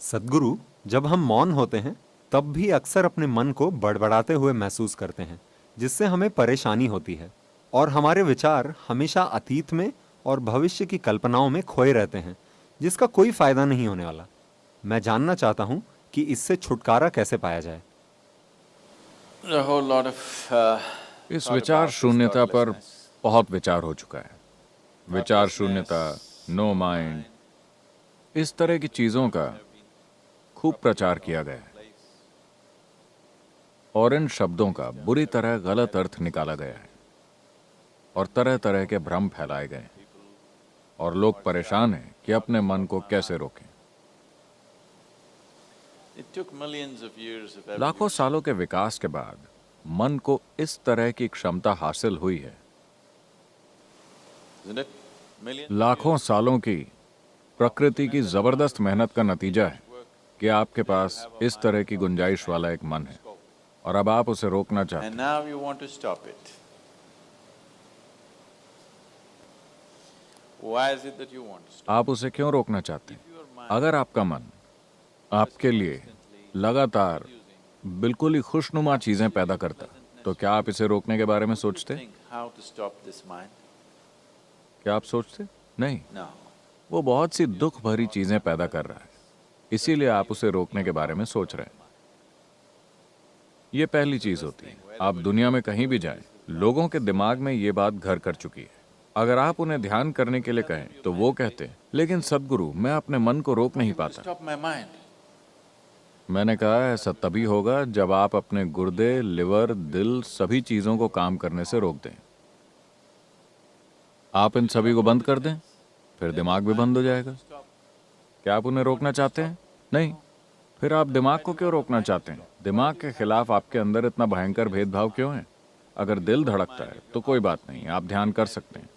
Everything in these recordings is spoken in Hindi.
सद्गुरु, जब हम मौन होते हैं तब भी अक्सर अपने मन को बड़बड़ाते हुए महसूस करते हैं, जिससे हमें परेशानी होती है और हमारे विचार हमेशा अतीत में और भविष्य की कल्पनाओं में खोए रहते हैं, जिसका कोई फायदा नहीं होने वाला। मैं जानना चाहता हूं कि इससे छुटकारा कैसे पाया जाए। A whole lot of इस thought विचार about this शून्यता पर thoughtlessness. बहुत विचार हो चुका है। विचार शून्यता, नो माइंड, इस तरह की चीजों का खूब प्रचार किया गया है और इन शब्दों का बुरी तरह गलत अर्थ निकाला गया है और तरह तरह के भ्रम फैलाए गए हैं और लोग परेशान हैं कि अपने मन को कैसे रोकें। It took millions of years of लाखों evolution. सालों के विकास के बाद मन को इस तरह की क्षमता हासिल हुई है। Isn't it? Millions लाखों सालों की प्रकृति की जबरदस्त मेहनत का नतीजा है कि आपके पास इस तरह की गुंजाइश वाला एक मन है और अब आप उसे रोकना चाहते and हैं। now you want to stop it. Why is it that you want to stop? आप उसे क्यों रोकना चाहते हैं? अगर आपका मन आपके लिए लगातार बिल्कुल ही खुशनुमा चीजें पैदा करता, तो क्या आप इसे रोकने के बारे में सोचते? Think how to stop this mind? क्या आप सोचते? नहीं, No. वो बहुत सी दुख भरी चीजें पैदा कर रहा है, इसीलिए आप उसे रोकने के बारे में सोच रहे हैं। ये पहली चीज होती है। आप दुनिया में कहीं भी जाएं, लोगों के दिमाग में ये बात घर कर चुकी है। अगर आप उन्हें ध्यान करने के लिए कहें तो वो कहते हैं, लेकिन सद्गुरु, मैं अपने मन को रोक नहीं पाता। Stop my mind. मैंने कहा ऐसा तभी होगा जब आप अपने गुर्दे, लिवर, दिल, सभी चीजों को काम करने से रोक दें। आप इन सभी को बंद कर दें, फिर दिमाग भी बंद हो जाएगा। क्या आप उन्हें रोकना चाहते हैं? नहीं। फिर आप दिमाग को क्यों रोकना चाहते हैं? दिमाग के खिलाफ आपके अंदर इतना भयंकर भेदभाव क्यों है? अगर दिल धड़कता है तो कोई बात नहीं, आप ध्यान कर सकते हैं।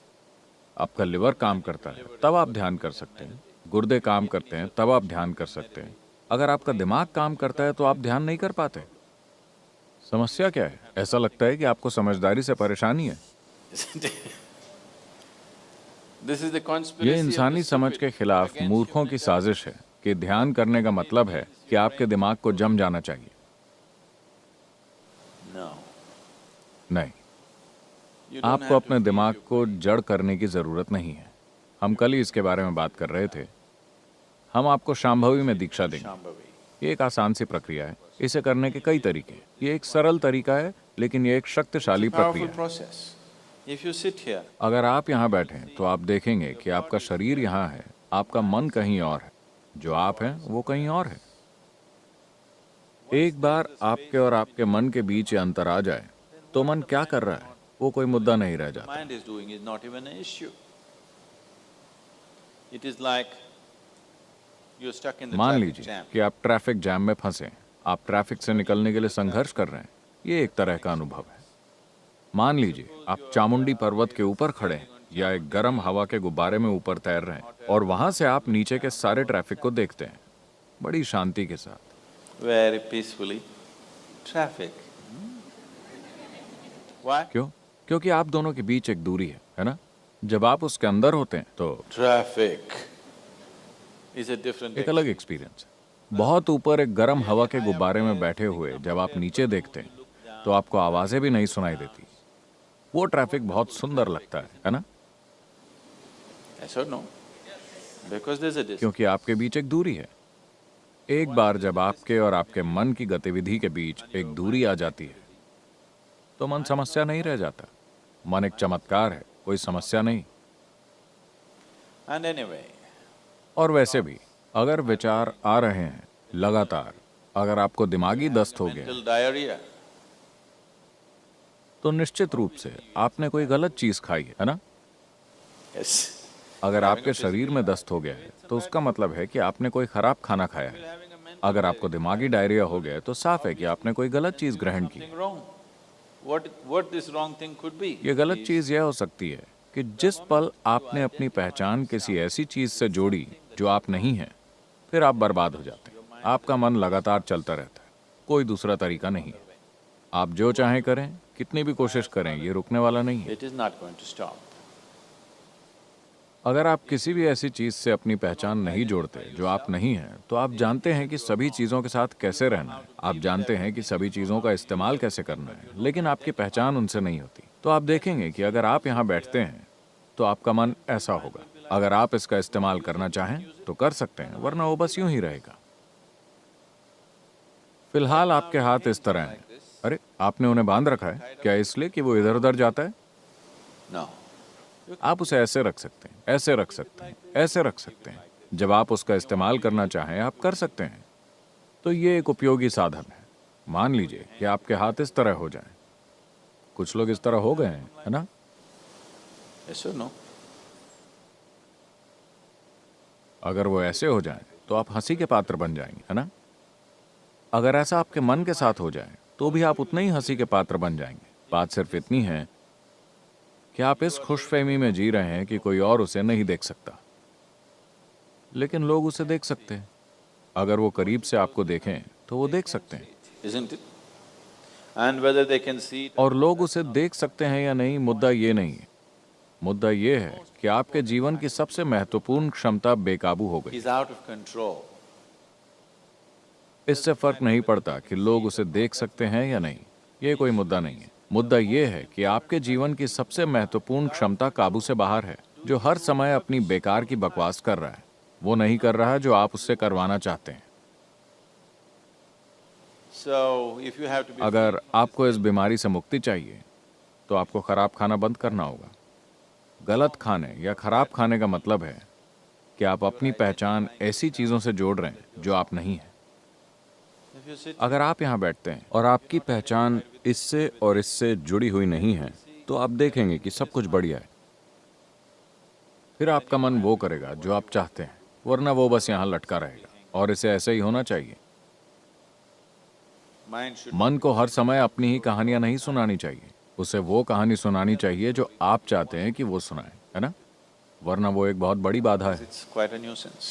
आपका लिवर काम करता है तब आप ध्यान कर सकते हैं। गुर्दे काम करते हैं तब आप ध्यान कर सकते हैं। अगर आपका दिमाग काम करता है तो आप ध्यान नहीं कर पाते। समस्या क्या है? ऐसा लगता है कि आपको समझदारी से परेशानी है। Isn't it? This is the ये conspiracy of इंसानी the समझ stupid के खिलाफ against मूर्खों की साजिश है कि ध्यान करने का मतलब है कि आपके दिमाग को जम जाना चाहिए। No. नहीं, You don't आपको have to अपने feed दिमाग your को जड़ करने की जरूरत नहीं है। हम कल ही इसके बारे में बात कर रहे थे। हम आपको शांभवी में दीक्षा देंगे। Shambhavi. ये एक आसान सी प्रक्रिया है। इसे करने के कई तरीके हैं। ये एक सरल तरीका है, लेकिन ये एक शक्तिशाली It's a powerful प्रक्रिया है। process. If you sit here, अगर आप यहाँ बैठें तो आप देखेंगे कि आपका शरीर यहाँ है, आपका मन कहीं और है, जो आप हैं वो कहीं और है। एक बार आपके और आपके मन के बीच ये अंतर आ जाए तो मन क्या कर रहा है वो कोई मुद्दा नहीं रह जाता। mind is doing is not even an issue. It is like you're stuck in the मान traffic लीजिए jam. कि आप ट्रैफिक जैम में फंसे हैं। आप ट्रैफिक से निकलने के लिए संघर्ष कर रहे हैं। ये एक तरह का अनुभव है। मान लीजिए आप चामुंडी पर्वत के ऊपर खड़े हैं या एक गर्म हवा के गुब्बारे में ऊपर तैर रहे हैं और वहां से आप नीचे के सारे ट्रैफिक को देखते हैं बड़ी शांति के साथ। Very peacefully. Traffic. Why? क्यों? क्योंकि आप दोनों के बीच एक दूरी है ना? जब आप उसके अंदर होते हैं तो Traffic is a different एक अलग एक्सपीरियंस है। बहुत ऊपर एक गर्म हवा के गुब्बारे में बैठे हुए जब आप नीचे देखते हैं तो आपको आवाजें भी नहीं सुनाई देती। वो ट्रैफिक बहुत सुंदर लगता है ना? Yes or no? Because there's a distance. क्योंकि आपके बीच एक दूरी है। एक बार जब आपके और आपके मन की गतिविधि के बीच एक दूरी आ जाती है तो मन समस्या नहीं रह जाता। मन एक चमत्कार है, कोई समस्या नहीं। And anyway, और वैसे भी अगर विचार आ रहे हैं लगातार, अगर आपको दिमागी दस्त हो गया mental diarrhea. तो निश्चित रूप से आपने कोई गलत चीज खाई है ना? Yes. अगर आपके शरीर में दस्त हो गया है तो उसका मतलब है कि आपने कोई खराब खाना खाया है। अगर आपको दिमागी डायरिया हो गया है तो साफ है कि आपने कोई गलत चीज ग्रहण की। Something wrong. What this wrong thing could be? ये गलत चीज यह हो सकती है कि जिस पल आपने अपनी पहचान किसी ऐसी चीज से जोड़ी जो आप नहीं हैं, फिर आप बर्बाद हो जाते हैं। आपका मन लगातार चलता रहता है, कोई दूसरा तरीका नहीं है। आप जो चाहें करें, कितनी भी कोशिश करें, ये रुकने वाला नहीं है। It is not going to stop. अगर आप किसी भी ऐसी चीज से अपनी पहचान नहीं जोड़ते जो आप नहीं हैं, तो आप जानते हैं कि सभी चीजों के साथ कैसे रहना है, आप जानते हैं कि सभी चीजों का इस्तेमाल कैसे करना है, लेकिन आपकी पहचान उनसे नहीं होती। तो आप देखेंगे कि अगर आप यहाँ बैठते हैं तो आपका मन ऐसा होगा। अगर आप इसका इस्तेमाल करना चाहें तो कर सकते हैं, वरना वो बस यूं ही रहेगा। फिलहाल आपके हाथ इस तरह हैं। अरे, आपने उन्हें बांध रखा है क्या, इसलिए कि वो इधर उधर जाता है? No. आप उसे ऐसे रख सकते हैं, ऐसे रख सकते हैं, ऐसे रख सकते हैं। जब आप उसका इस्तेमाल करना चाहें आप कर सकते हैं। तो ये एक उपयोगी साधन है। मान लीजिए कि आपके हाथ इस तरह हो जाएं। कुछ लोग इस तरह हो गए हैं, है ना? Yes or no? अगर वो ऐसे हो जाएं तो आप हंसी के पात्र बन जाएंगे, है ना? अगर ऐसा आपके मन के साथ हो जाए तो भी आप उतने ही हंसी के पात्र बन जाएंगे। बात सिर्फ इतनी है कि आप इस खुशफहमी में जी रहे हैं कि कोई और उसे नहीं देख सकता, लेकिन लोग उसे देख सकते हैं। अगर वो करीब से आपको देखें तो वो देख सकते हैं, Isn't it? And whether they can see it, और लोग उसे देख सकते हैं या नहीं, मुद्दा ये नहीं है। मुद्दा ये है कि आपके जीवन की सबसे महत्वपूर्ण क्षमता बेकाबू हो गई। he's out of control. इससे फर्क नहीं पड़ता कि लोग उसे देख सकते हैं या नहीं, ये कोई मुद्दा नहीं है। मुद्दा ये है कि आपके जीवन की सबसे महत्वपूर्ण क्षमता काबू से बाहर है, जो हर समय अपनी बेकार की बकवास कर रहा है। वो नहीं कर रहा जो आप उससे करवाना चाहते हैं। So if you have to be अगर आपको इस बीमारी से मुक्ति चाहिए तो आपको खराब खाना बंद करना होगा। गलत खाने या खराब खाने का मतलब है कि आप अपनी पहचान ऐसी चीजों से जोड़ रहे हैं जो आप नहीं हैं। if you sit अगर आप यहाँ बैठते हैं और आपकी पहचान इससे और इससे जुड़ी हुई नहीं है, तो आप देखेंगे कि सब कुछ बढ़िया है। फिर आपका मन वो करेगा जो आप चाहते हैं, वरना वो बस यहाँ लटका रहेगा। और इसे ऐसे ही होना चाहिए। mind should मन को हर समय अपनी ही कहानियां नहीं सुनानी चाहिए, उसे वो कहानी सुनानी चाहिए जो आप चाहते हैं कि वो सुनाए, है ना? वरना वो एक बहुत बड़ी बाधा है। it's quite a nuisance.